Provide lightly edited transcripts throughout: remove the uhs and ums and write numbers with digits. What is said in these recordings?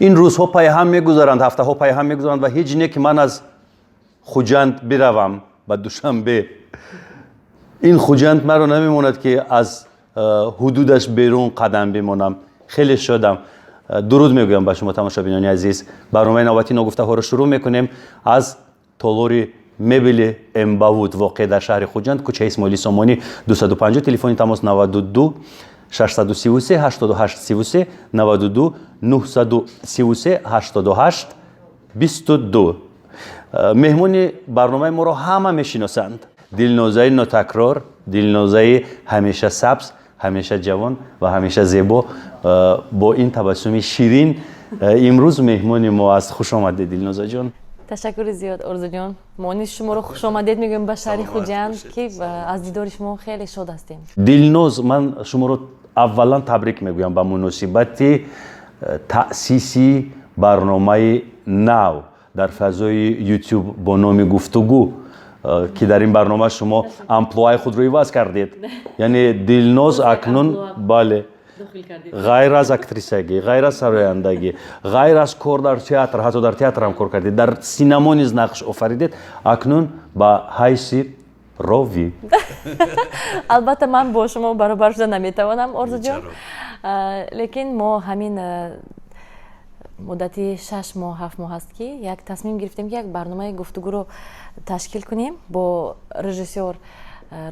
این روزها پای هم میگذارند، هفته ها پای هم میگذارند و هیچ نه که من از خوجند بروم به دوشنبه. این خوجند مرا نمیموند که از حدودش بیرون قدم بمانم. خیلی شدم. درود میگویم به شما تماشابینان عزیز. برنامه نوبتی نگفته ها رو شروع میکنیم از تالار مبل امباوود واقع در شهر خوجند، کوچه اسماعیلی سامانی 250. تلفن تماس 92 633 88 33 92 933 88 22. مهمون برنامه ما را همه میشناسند. دلنوزای ناتکرار، دلنوزای همیشه سبز، همیشه جوان و همیشه زیبا با این تبسم شیرین امروز مهمون ما است. خوش آمدید دلنوزا جان. تشکر زیاد آرزو جان. ما نیز شما رو خوش آمدید میگم به شهر خوجند که از دیدار شما خیلی شاد هستیم. دلنوز، من شما رو اولا تبریک میگویم به مناسبت تأسیسی برنامه نو در فضای یوتیوب با نام گفتگو که در این برنامه شما امپلوی خود رو عوض کردید. یعنی دلنوز اکنون بله غیر از اکتریسگی، غیر از سرایندگی، غیر از کار در تئاتر، حتی در تئاتر هم کار کردید، در سینما نیز نقش آفریدید، اکنون با حیث راوی. البته من با شما برابر شده نمیتوانم آرزو جان، لیکن ما همین مدتی 6 ماه 7 ماه هست که یک تصمیم گرفتیم که یک برنامه گفتگو رو تشکیل کنیم با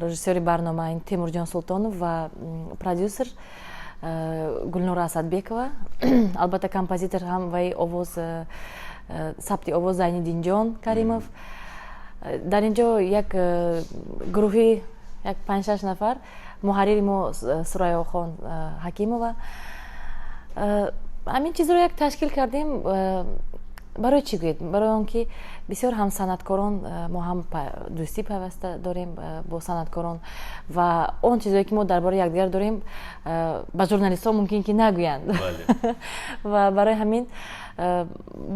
رژیسور برنامه تیمور جان سلطانов و پرودیوسر گلنور اسدبекова. البته композитор هم وی آواز ثبت آواز زینالدین جان کریمов. در اینجا یک گروهی یک 5-6 نفر، محرری ما سرایا خان حکیمова. همین چیز رو یک تشکیل کردیم. برای چی گوید؟ برای آنکه بسیار هم صنعتکاران، ما هم دوستی پیوسته داریم با صنعتکاران و اون چیزایی که ما درباره یکدیگر داریم به ژورنالیست ها ممکن که نگویند. و برای همین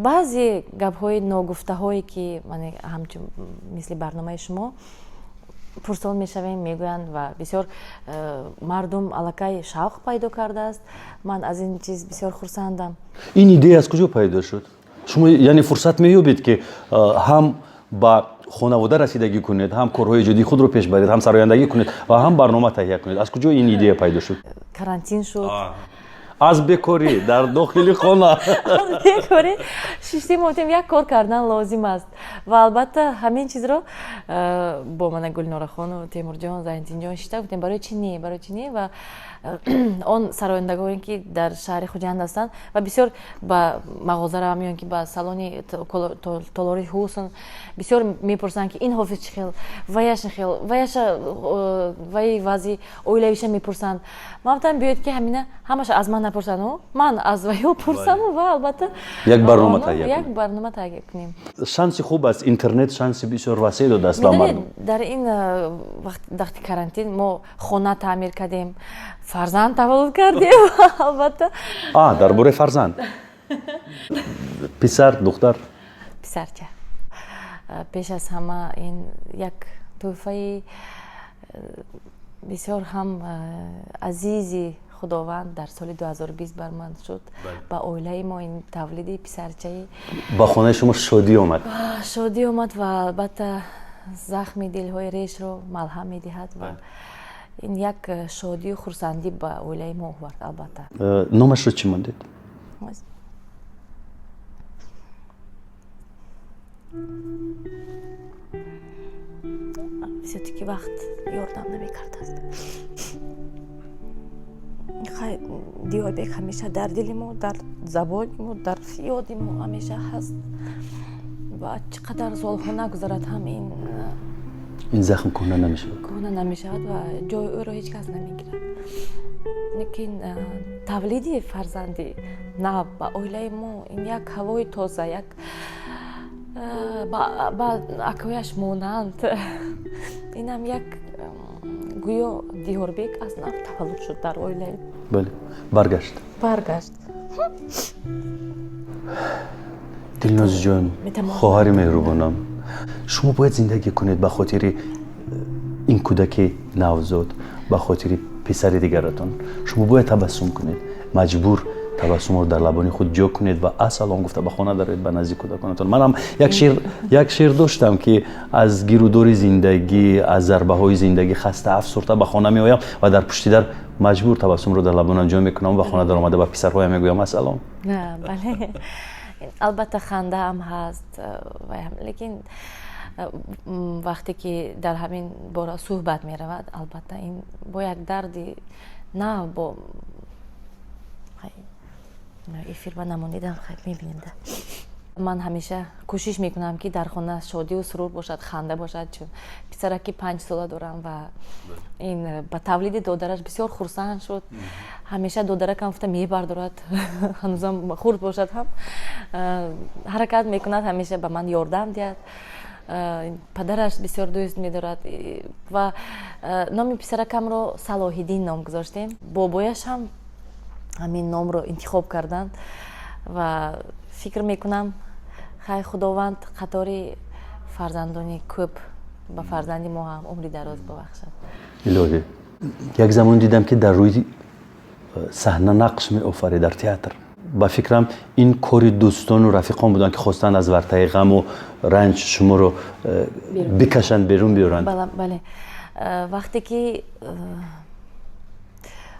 بعضی گپ های ناگفته هایی که من همچون مثل برنامه شما پرسان میشویم میگویند و بسیار مردم علاقه شوق پیدا کرده است. من از این چیز بسیار خرسندم. این ایده از کجا پیدا شد؟ شما یعنی فرصت مییابید که هم با خانواده رسیدگی کنید، هم کارهای جدی خود رو پیش برید، هم سرایندگی کنید و هم برنامه تهیه کنید. از کجا این ایده پیدا شد؟ کرانتین شد. از بیکاری در داخل خانه. از بیکاری شیشتی موتیم یک کار کردن لازم است و البته همین چیز رو با من گلنور خان و تیمور جان زینالدین جان شیشته گفتیم برای چی نی و آن سرایندگانی که در شهر خوجند هستند و بسیار با مغازه را میان که با سالن تالار حسن بسیار میپرسند که این حافظ چی خیل ویش خیل ویش وی وازی اویلویش میپرسند. ما گفتم بیاید که همینه همش از من نپرسن و من از وی پرسم و البته یک برنامه تهیه کنیم. شانس خوب است، اینترنت شانس بسیار وسیع داده است به مردم. در این وقت کرانتین ما خانه تعمیر کردیم، فرزند تولد کردیم. البته درباره فرزند پسر دختر پسرچه. پیش از همه این یک تحفه بسیار هم عزیزی خداوند در سال 2020 بر من شد. با اوله ما این تولید پسرچه با خانه شما شادی آمد. شادی آمد و البته زخم دلهای ریش رو ملهم می‌دهد و این یک شادی و خرسندی با اوله ما آورد. البته نامش رو چی موندید؟ بسیاری که وقت یاردم نمی‌کرد است. دیابک همیشه در دل ما، در زبان ما، در یاد ما همیشه هست و چقدر سالها نگذرد هم این زخم کهنه نمیشود و جای او را هیچ کس نمیگیرد. لیکن تولید فرزندی نه با اوله ما این یک هوای تازه، یک با اکویش مانند این هم یک گویا دیوربک از نو تولد شد در اوله. بله برگشت. دلنوز جان، خواهر مهربانم، شما باید زندگی کنید به خاطر این کودک نوزاد، به خاطر پسر دیگرتان. شما باید تبسم کنید. مجبور табассумро дар лабони худ ҷо кунед ва ассалом гуфта ба хона дароед ба назди кӯдаконатон. Манам як шеър доштам ки аз гирӯдори зиндагӣ, аз зарбаҳои зиндагӣ хаста афсурда ба хона меоям ва дар пушти дар маҷбур табассумро дар лабонам ҷо мекунам ва ба хона даромада ба писарҳоям мегӯям ассалом. бале албатта ханда ҳам ҳаст, лекин вақте ки дар ҳамин бора суҳбат меравад, албатта ин бо як дарди на бо эфир ба намонидам мебинем да. ман ҳамеша кӯшиш мекунам ки дар хона шодию сурур бошад, ханда бошад, чун писараки 5 сола дорам ва ин ба тавлиди додараш бисёр хурсанд шуд. ҳамеша додаракам гуфта мебардорад, ҳанӯзам хурд бошад ҳам ҳаракат мекунад, ҳамеша ба ман ёрдам диҳад. падараш бисёр дӯст медорад ва номи писаракамро Салоҳиддин ном гузоштем. Бобояш ҳам ҳамин номро интихоб карданд ва фикр мекунам хай худованд қатори фарзандони кӯп ба фарзанди мо ҳам умри дароз бабахшад. илоҳӣ, як замон дидам ки дар рӯи саҳна нақш меофаред дар театр. ба фикрам ин кори дӯстону рафиқон буданд ки хостанд аз вартаи ғаму ранҷ шуморо бикашанд, берун биёранд. бале вақте ки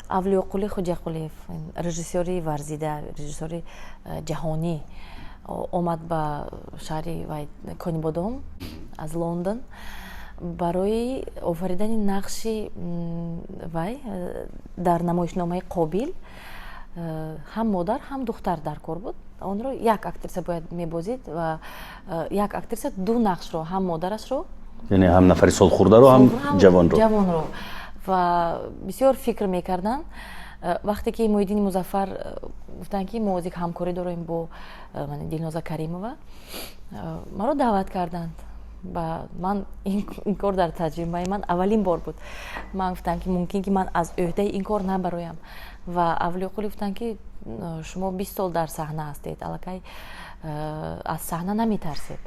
Авлиёқулӣ Хоҷақулиев, режиссёри варзида, режиссёри ҷаҳонӣ омад ба шаҳри Конибодом аз Лондон барои офаридани нақши вай дар намоишномаи Қобил, ҳам модар, ҳам духтар дар кор буд. Онро як актриса бояд мебозид ва як актриса ду нақшро, ҳам модарашро, яъне ҳам нафари солхӯрдаро, ҳам ҷавонро ва бисёр фикр мекарданд. вақте ки Муҳиддини Музаффар гуфтанд ки мо озик ҳамкорӣ дорем бо Дилноза Каримова, маро даъват карданд. ман ин кор дар таҷрибаи ман аввалин бор буд. ман гуфтам ки мумкин ки ман аз ӯҳдаи ин кор набароям ва Авлиёқулӣ гуфтанд ки шумо 20 сол дар саҳна ҳастед, аллакай аз саҳна наметарсед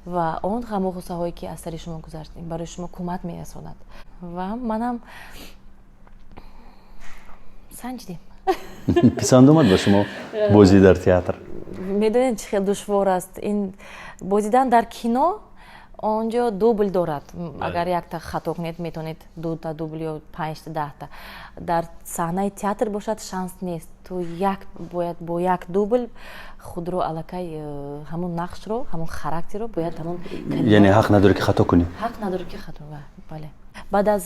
ва он ғаму ғуссаҳое ки аз сари шумо гузаштем барои шумо кӯмак мерасонад. ва манам санҷидем. писанд омад ба шумо бозӣ дар театр? медонед чӣ хел душвор аст ин бозидан дар кино. онҷо дубл дорад, агар якта хато кунед метавонед 2 дубл ё 5 10. дар саҳнаи театр бошад шанс нест. ту бояд бо як дубл худро аллакай ҳамон нақшро, ҳамон характерро бояд ҳамон, яъне ҳақ надорӣ ки хато кунӣ. ҳақ надорӣ ки хато. бале баъд аз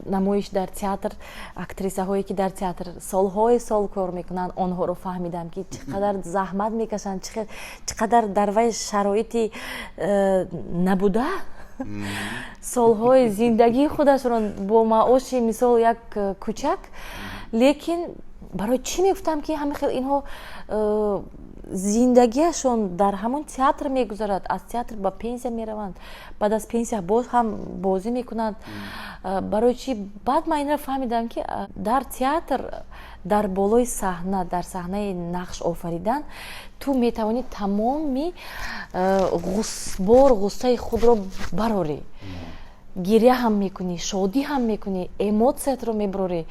намоиш дар театр, актрисаҳое ки дар театр солҳои сол кор мекунанд, онҳоро фаҳмидам ки чӣ қадар заҳмат мекашанд, чӣ қадар дар вай шароити набуда солҳои зиндагии худашро бо маоши мисол як кӯчак, лекин барои чӣ мегуфтам ки ҳамин хел инҳо зиндагиашон дар ҳамон театр мегузарад, аз театр ба пенсия мераванд, баъд аз пенсия боз ҳам бозӣ мекунанд. барои чӣ? баъд ман инро фаҳмидам ки дар театр, дар болои саҳна, дар саҳнаи нақш офаридан ту метавонӣ тамоми ғуссаи худро барорӣ. гирья ҳам мекунӣ, шодӣ ҳам мекунӣ, эмоциятро мебарорӣ.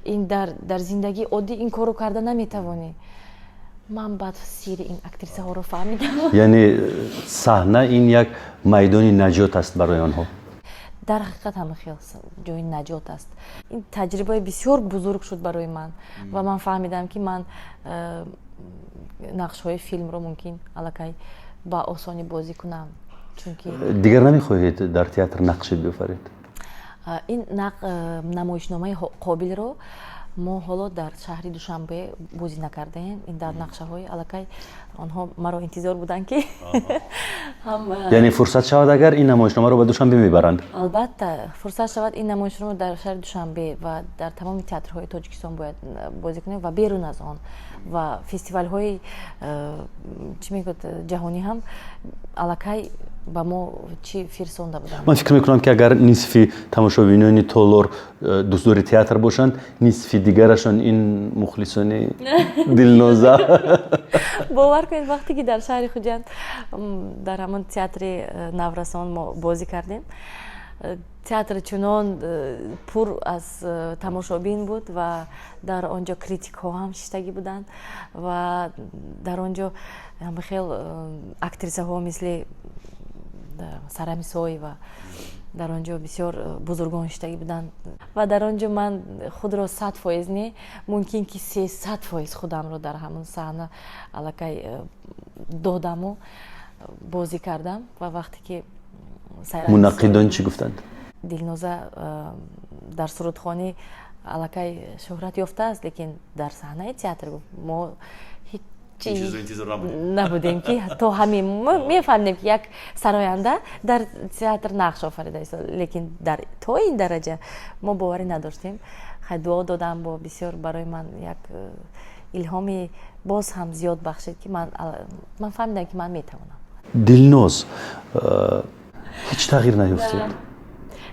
ин дар зиндагии оддӣ ин корро карда наметавонӣ. ман баъд сири ин актрисаҳоро фаҳмидам. яъне саҳна ин як майдони наҷот аст барои онҳо. дар ҳақиқат ҳамин хел ҷои наҷот аст. ин таҷрибаи бисёр бузург шуд барои ман ва ман фаҳмидам ки ман нақшҳои филмро мумкин аллакай ба осонӣ бозӣ кунам. чунки дигар намехоҳед дар театр нақше биёфаред? ин намоишномаи Қобилро мо ҳоло дар шаҳри Душанбе бозӣ накардаем. ин дар нақшаҳои аллакай онҳо маро интизор буданд ки яъне фурсат шавад агар ин намоишномаро ба Душанбе мебаранд? албатта фурсат шавад ин намоишнома дар шаҳри Душанбе ва дар тамоми театрҳои Тоҷикистон бояд бозӣ кунем ва берун аз он ва фестивалҳои чӣ мегӯяд ҷаҳонӣ ҳам аллакай ба мо чӣ фирсонда буданд. ман фикр мекунам ки агар нисфи тамошобинони толор дӯстдори театр бошанд, нисфи дигарашон ин мухлисони Дилноза. бовар кунед вақте ки дар шаҳри Хуҷанд дар ҳамон театри Наврасон мо бозӣ кардем, театр чунон пур аз тамошобин буд ва дар онҷо критикҳо ҳам шиштагӣ буданд ва дар онҷо хел актрисаҳо мисли Сарами Соева дар онҷо бисёр бузургон шиштагӣ буданд ва дар онҷо ман худро 100% не мумкин ки 300% худамро дар ҳамон саҳна аллакай додаму бозӣ кардам ва вақте ки мунаққидон чӣ гуфтанд? Дилноза дар сурудхонӣ аллакай шӯҳрат ёфтааст, лекин дар саҳнаи театр мо набудем ки то ҳамин мефаҳмидем ки як сароянда дар театр нақш офарида истод, лекин то ин дараҷа мо боварӣ надоштем. Дуо додам бо бисёр барои ман як илҳоми боз ҳам зиёд бахшид ки ман фаҳмидам ки ман метавонам. Дилноз ҳеҷ тағйир наёфтед?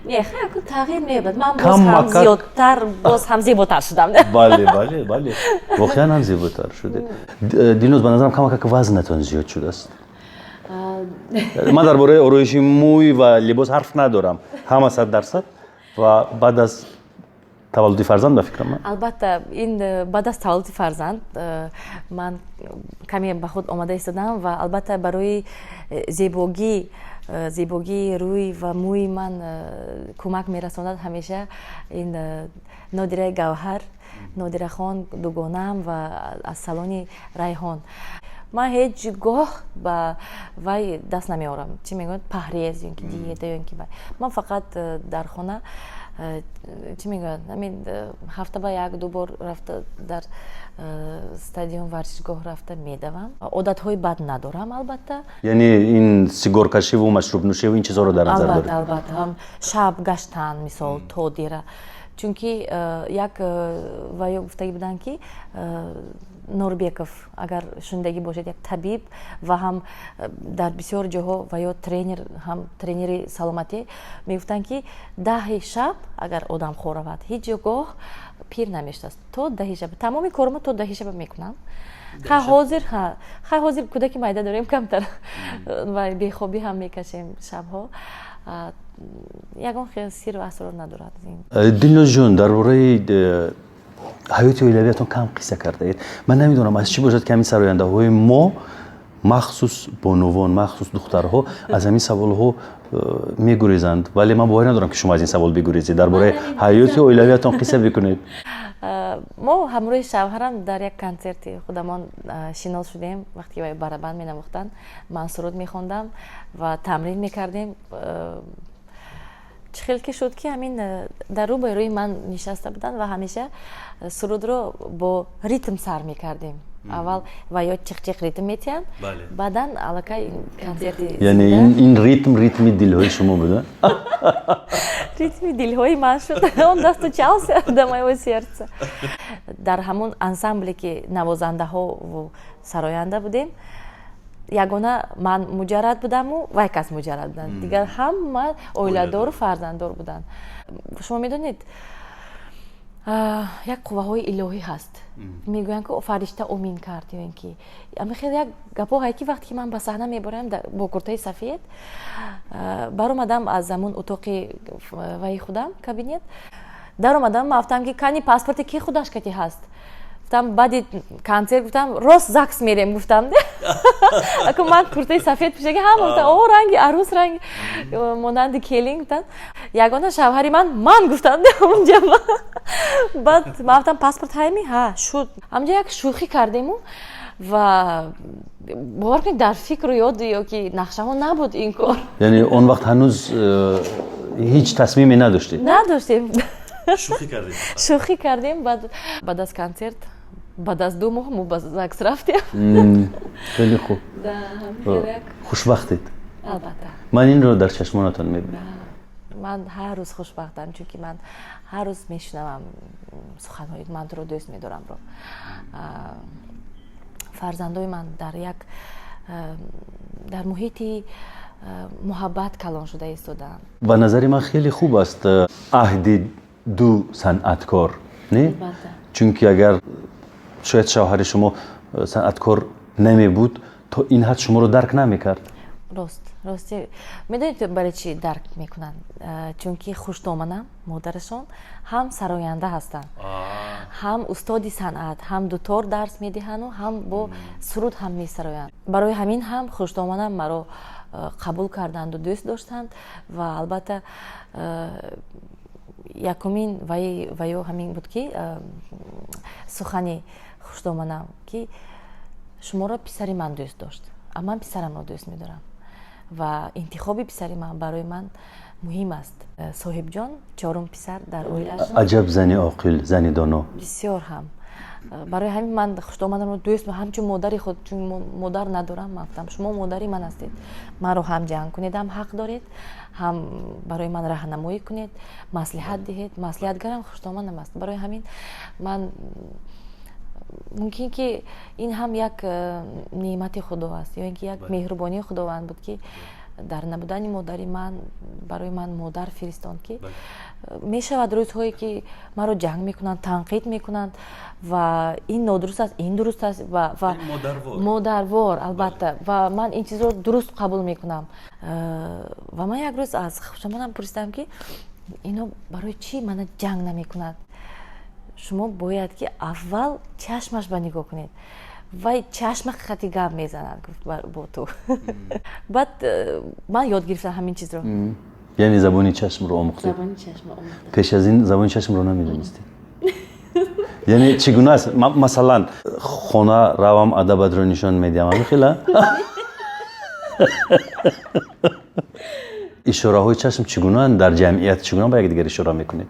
Не, хеле тағйир меёбад. Ман боз ҳам зиёдтар, боз ҳам зеботар шудам. бале воқеан ҳам зеботар шуде. Дилноз, ба назарам камакак вазнатон зиёд шудааст. ман дар бораи ороиши мӯй ва либос ҳарф надорам, ҳама 100% ва баъд аз таваллуди фарзанд ба фикрам. Албатта ин баъд аз таваллуди фарзанд ман каме ба худ омада истодам ва албатта барои зебогии рӯй ва мӯи ман кӯмак мерасонад ҳамеша ин Нодира Гавҳар, Нодирахон дугонаам ва аз салони Райҳон. Ман ҳеҷ гоҳ ба вай даст намеорам. Чӣ мегӯяд? Паҳрез ё ки диета ё ки вай. Ман фақат дар хона чӣ мегӯяд? Ҳамин ҳафта ба 1-2 бор рафта дар стадион варзишгоҳ рафта медавам. Одатҳои бад надорам албатта. Яъне ин сигаркашиву машрубнӯшиву ин чизҳоро дар назар доред? Албатта, ҳам шаб гаштан мисол то дера. Чунки як ваё гуфтагӣ буданд ки Норбеков агар шунидагӣ бошед, як табиб ва ҳам дар бисёр ҷоҳо ва ё тренер, ҳам тренери саломатӣ мегуфтанд ки 10 шаб агар одам хоравад ҳеҷ ҷогоҳ пир намешавад. То 10 шаб тамоми кормо то 10 шаб мекунам. ҳозир кӯдаки майда дорем камтар ва бехобӣ ҳам мекашем шабҳо. Ягон хел сиру асрор надорад. Дилноз ҷон, дар бораи ҳаёти оилавиятон кам қисса кардаед. Ман намедонам аз чӣ бошад ки ҳамин сарояндаҳои мо махсус бонувон, махсус духтарҳо аз ҳамин саволҳо мегурезанд, вале ман боварӣ надорам ки шумо аз ин савол бигурезед. Дар бораи ҳаёти оилавиятон қисса бикунед. мо ҳамроҳи шавҳарам дар як консерти худамон шинос шудем. Вақте вай барабанд менавохтанд, ман суруд мехондам ва тамрин мекардем. Чӣ хел ки шуд ки ҳамин дар рӯбаи ман нишаста буданд ва ҳамеша сурудро бо ритм сар мекардем. Аввал ва ё чиқ-чиқ ритм метиҳанд, баъдан аллакай консерти. Яъне ин ритми дилҳои шумо буда? Ритми дилҳои ман шуд. Он достучался до моего сердца. Дар ҳамон ансамбле ки навозандаҳо ву сароянда будем, ягона ман муҷаррад будаму вай кас муҷаррад буданд. Дигар ҳама оиладору фарзанддор буданд. Шумо медонед, як қувваҳои илоҳӣ ҳаст. Мегӯянд ки фаришта омин кард ё ин ки хеле як гапо ҳай ки вақте ки ман ба саҳна мебораям бо куртаи сафед, баромадам аз замон утоқи ваи худам кабинет, даромадам мафтам ки кани паспорти ки худашкати ҳаст. Гуфтам баъди консерт гуфтам рост ЗАГС мерем гуфтам. Аку ман куртаи сафед пӯшидаги ҳама гуфтам о ранги арӯс ранги монанди келин гуфтам. Ягона шавҳари ман гуфтам онҷа. Баъд ман гуфтам паспорт ҳайми? Ҳа, шуд. Ҳамҷа як шӯхӣ кардему ва бовар кунед дар фикру ёд ё ки нақшаҳо набуд ин кор. Яъне он вақт ҳанӯз ҳеҷ тасмиме надоштед? Надоштем. Шӯхӣ кардем. Баъд аз консерт, баъд аз 2 моҳ мо ба ЗАГС рафтем. Хеле хуб. Хушбахтед? Албатта. Ман инро дар чашмонатон мебинам. Ман ҳар рӯз хушбахтам, чунки ман ҳар рӯз мешунавам суханҳои манро дӯст медорамро. Фарзандои ман дар муҳити муҳаббат калон шуда истодаанд. ба назари ман хеле хуб аст аҳди 2 санъаткор, не? Чунки агар шояд шавҳари шумо санъаткор намебуд, то ин ҳад шуморо дарк намекард. росте медонед барои чӣ дарк мекунанд? Чунки хуштомана модарашон ҳам сароянда ҳастанд, ҳам устоди санъат, ҳам дутор дарс медиҳанду ҳам бо суруд ҳам месароянд. Барои ҳамин ҳам хуштомана маро қабул карданду дӯст доштанд ва албатта якумин ваё ҳамин буд ки сухани хуштомана ки шуморо писари ман дӯст дошт, а ман писарамро дӯст медорам ва интихоби писари ман барои ман муҳим аст. Соҳибҷон чорум писар дар оилаш. аҷаб зани оқил, зани доно. Бисёр ҳам. Барои ҳамин ман хуштоманамро дӯст ҳамчун модари худ, чун модар надорам, ман гуфтам шумо модари ман ҳастед. Маро ҳам ҷанг кунед, ҳам ҳақ доред, ҳам барои ман раҳнамоӣ кунед, маслиҳат диҳед. Маслиҳатгарам хуштоманам аст. Барои ҳамин ман мумкин ки ин ҳам як неъмати худо аст ё ин ки як меҳрубонии худованд буд ки дар набудани модари ман барои ман модар фиристонд ки мешавад рӯзҳое ки маро ҷанг мекунанд, танқид мекунанд ва ин нодуруст аст, ин дуруст аст ва модарвор албатта ва ман ин чизро дуруст қабул мекунам. Ва ман як рӯз аз хуштоманам пурсидам ки ино барои чӣ мана ҷанг намекунад? Шумо бояд ки аввал чашмаш ба нигоҳ кунед. Вай чашма хати гап мезанад гуфт бо ту. Баъд ман ёд гирифтам ҳамин чизро. яъне забони чашмро омӯхтед? Забони чашм омӯхтам. пеш аз ин забони чашмро намедонистед? яъне чӣ гуна аст? Масалан хона равам адабатро нишон медиҳам ҳамихела ишораҳои чашм чӣ гунаанд? дар ҷамъият чӣ гуна ба якдигар ишора мекунед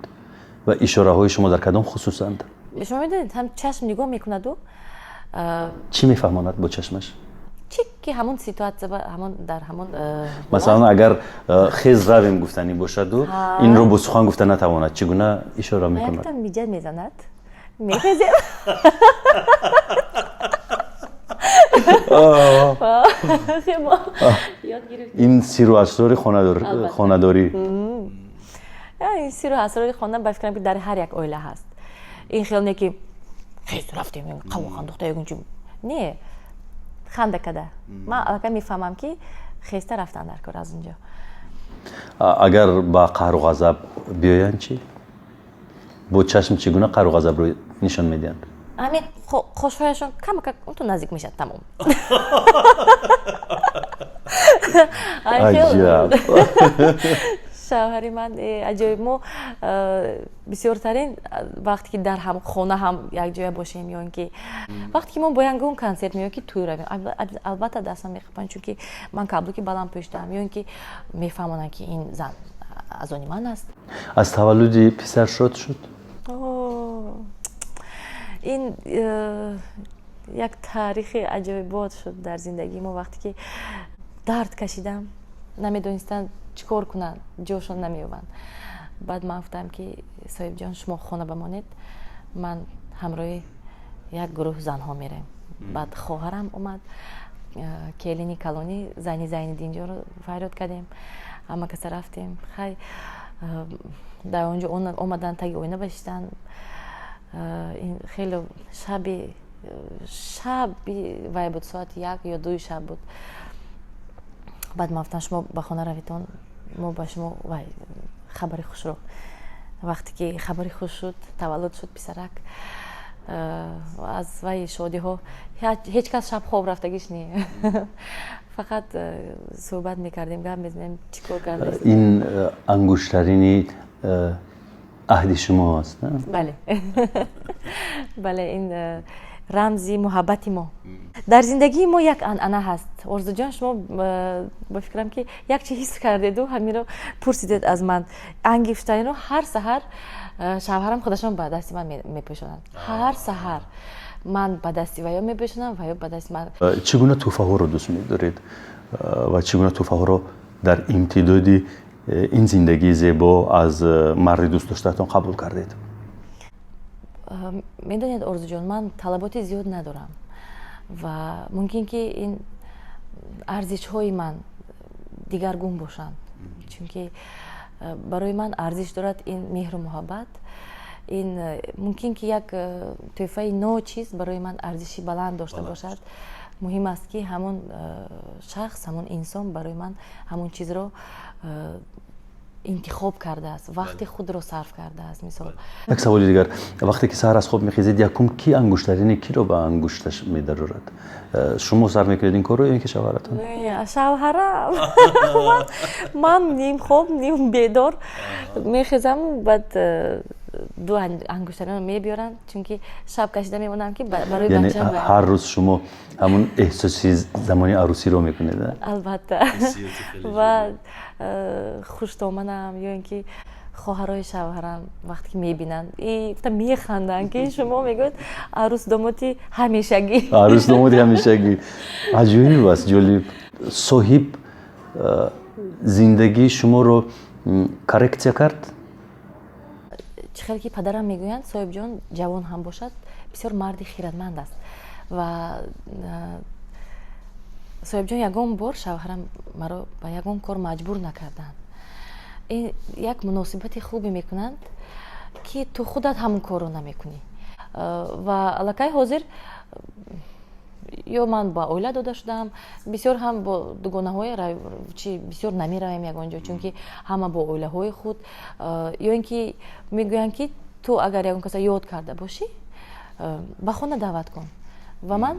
ва ишораҳои шумо дар кадом хусусанд? шумо медонед ҳам чашм нигоҳ мекунаду чӣ мефаҳмонад бо чашмаш? чӣ ки ҳамон ситуатсия ҳамон дар ҳамон масалан агар хез равем гуфтанӣ бошаду инро бо сухан гуфта натавонад чӣ гуна ишора мекунад? Яктам миҷад мезанад. Мехезем. ин сиру асрори хонадорӣ. ин сиру асрори хона ба фикрам ки дар ҳар як оила ҳаст. ин хел не ки хез рафтем қавоқан духтаягунчи не ханда када. Ман аллакай мефаҳмам ки хеста рафтан дар кор аз унҷо. агар ба қаҳру ғазаб биёянд чӣ? бо чашм чӣ гуна қаҳру ғазабро нишон медиҳанд? ҳамин хошҳояшон камака то наздик мешад тамом. аҷаб. шавҳари ман аҷоиб мо бисёртарин вақте ки дар хона ҳам якҷоя бошем ё ин ки вақте ки мо бо ягон консерт меёем ки туй равем албатта дастам мехӯпанд чунки ман каблуки баланд пӯштам ё ин ки мефаҳмонанд ки ин зан аз они ман аст. аз таваллуди писар шод шуд? ин як таърихи аҷоибот шуд дар зиндагии мо. Вақте ки дард кашидам намедонистанд чӣ кор кунанд, ҷошон намеёбанд. Баъд ман гуфтам ки соҳибҷон шумо хона бамонед, ман ҳамроҳи як гурӯҳ занҳо мерем. Баъд хоҳарам омад, келини калонӣ зани Зайниддинҷонро фарёд кардем, ҳама каса рафтем. хай дар он ҷо омадан таги оина башиданд. хеле шаби вай буд, соати 1 ё 2 шаб буд. баъд ман гуфтам шумо ба хона равитон, мо ба шумо вай хабари хушро. Вақте ки хабари хуш шуд, таваллуд шуд писарак, аз вай шодиҳо ҳеҷ кас шаб хоб рафтагиш не. фақат суҳбат мекардем, гап мезанем, чӣ кор кардем. ин ангуштарини аҳди шумо аст? бале. бале, ин рамзи муҳаббати мо. Дар зиндагии мо як анъана ҳаст. Орзуҷон, шумо ба фикрам ки як чи ҳис кардеду ҳамиро пурсидед аз ман. Ангифтарино ҳар саҳар шавҳарам худашон ба дасти ман мепӯшонанд. ҳар саҳар ман ба дасти ваё мепӯшонам, ваё ба дасти ман. чӣ гуна тӯҳфаҳоро дӯст медоред ва чӣ гуна тӯҳфаҳоро дар имтидоди ин зиндагии зебо аз марди дӯстдоштаатон қабул кардед? медонед Орзуҷон, ман талаботи зиёд надорам ва мумкин ки ин арзишҳои ман дигаргун бошанд. Чунки барои ман арзиш дорад ин меҳру муҳаббат. ин мумкин ки як тӯҳфаи ночиз барои ман арзиши баланд дошта бошад, муҳим аст ки ҳамон шахс ҳамон инсон барои ман ҳамон чизро интихоб кардааст, вақти худро сарф кардааст. Мисол یک سوالی دیگر وقتی که سحر از خواب میخیزید یکم کی انگشترین کی رو به انگشتش میدرورد شما سر میکنید این کار رو یا اینکه شوهرتون шавҳарам ман ним хоб ним бедор мехезам баъд ду ангуштаронро мебиёрам чунки шаб кашида мемонам ки барои یعنی бачам هر روز شما همون احساسی زمانی عروسی رو میکنید албатта ва хуштоманам ё ин ки хоҳарои шавҳарам вақте ки мебинанд механданд ки шумо мегӯед арӯс домоди ҳамешагӣ عروس نمودی همیشگی عجیب است جالب صاحب زندگی شما رو коррекция کرد чӣ хеле ки падарам мегӯянд соҳибҷон ҷавон ҳам бошад бисёр марди хиратманд аст ва соҳибҷон ягон бор шавҳарам маро ба ягон кор маҷбур накарданд. ин як муносибати хубе мекунанд ки ту худат ҳамон корро намекунӣ ва аллакай ҳозир ё ман ба оила дода шудам бисёр ҳам бо дугонаҳои чи бисёр намеравем ягон ҷо чунки ҳама бо оилаҳои худ ё ин ки мегӯянд ки ту агар ягон каса ёд карда бошӣ ба хона даъват кун ва ман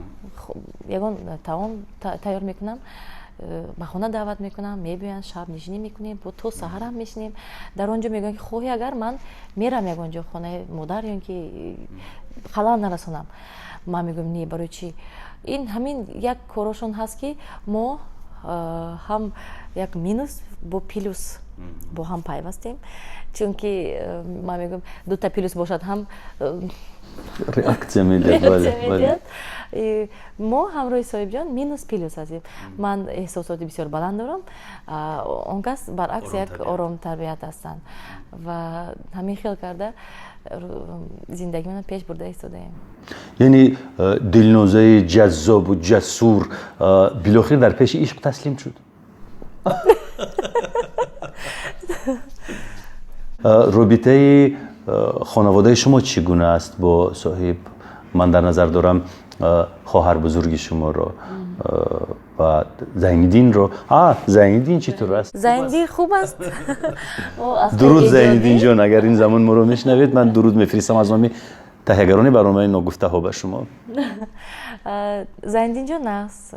ягон таом тайёр мекунам ба хона даъват мекунам мебиёянд шаб нишинӣ мекунем то саҳарам мешинем дар он ҷо мегӯянд ки хоҳӣ агар ман мерам ягон ҷо хонаи модар ё ин ки халал нарасонам ман мегӯям не барои чӣ ин ҳамин як корошон ҳаст ки мо ҳам як минус бо плюс бо ҳам пайвастем чунки ман мегӯям дута плюс бошад ҳам реакция медиҳад мо ҳамроҳи соҳибҷон минус плюс ҳастем ман эҳсосоти бисёр баланд дорам он кас баръакс як ором табиат ҳастанд ва ҳамин хел карда зиндагиёнро пеш бурда истодаем یعنی دلنوزه جذاب و جسور بالاخره در پیش عشق تسلیم شد رابطه خانواده شما چگونه است با صاحب من در نظر دارم خواهر بزرگ شما رو و زینالدین رو زینالدین چطور است زینالدین خوب است درود زینالدین جان اگر این زمان ما رو میشنوید من درود میفرستم از نام تهیه‌گران برنامه ناگفته ها به شما زینالدین جان است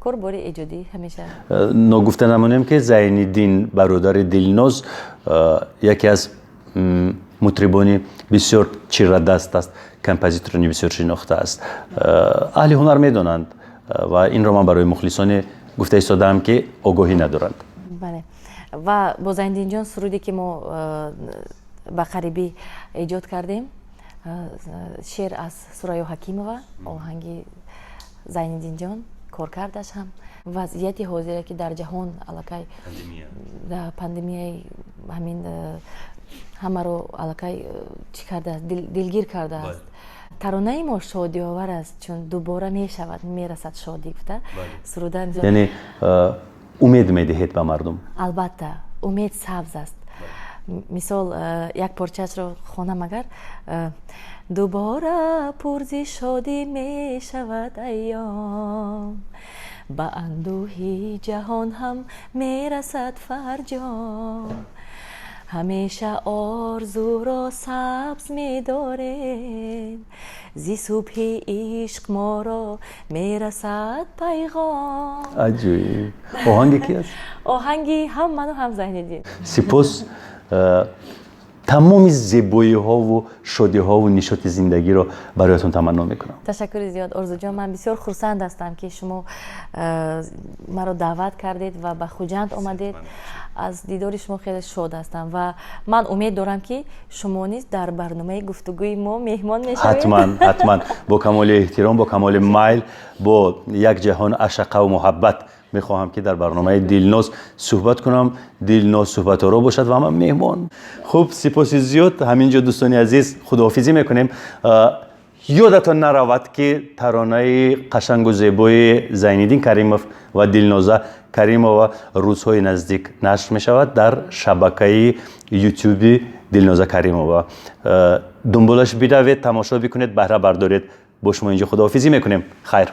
کارباری ایجادی همیشه ناگفته نمانیم که زینالدین برادر دلناز یکی از مطربان بسیار چیره‌دست است کمپوزیتورانی بسیار شناخته است اهل هنر میدانند و این رو من برای مخلصان گفته ایستادم که آگاهی ندارند بله و با زینالدین جان سرودی که ما با قریبی ایجاد کردیم شعر از سوریا حکیمова آهنگ زینالدین جان کارکردش هم وضعیت حاضره که در جهان الکای در پاندمیای همین همه رو الکای چی کرده است دلگیر کرده است ترانه ما شادی آور است چون دوباره می شود می رسد شادی گفته سرودن یعنی امید میدهید به مردم البته امید سبز است مثال یک پارچه‌اش رو خوانم اگر دوباره پرزی شادی می شود ایام با اندوهی جهان هم می رسد فرجام همیشه آرزو را سبز می داریم زی صبح عشق ما را می رسد پیغام عجیب آهنگ کی است؟ آهنگی هم من و هم زینالدین سپاس تمام زیبایی ها و شادی ها و نشاط زندگی رو برایتون تمنا میکنم. تشکر زیاد آرزو جان من بسیار خرسند هستم که شما مرا دعوت کردید و به خوجند آمدید از دیدار شما خیلی شاد هستم و من امید دارم که شما نیز در برنامه گفتگوی ما مهمان میشوید. حتما با کمال احترام با کمال میل با یک جهان عشق و محبت میخواهم که در برنامه دلناز صحبت کنم دلناز صحبت رو باشد و من مهمان خوب سپاس زیاد همینجا دوستان عزیز خداحافظی میکنیم یادتان نرود که ترانه قشنگ و زیبای زینالدین کریموف و دلنازه کریمووا روزهای نزدیک نشر می شود در شبکه یوتیوب دلنازه کریمووا دنبالش بروید تماشا بکنید بهره بردارید با شما اینجا خداحافظی میکنیم خیر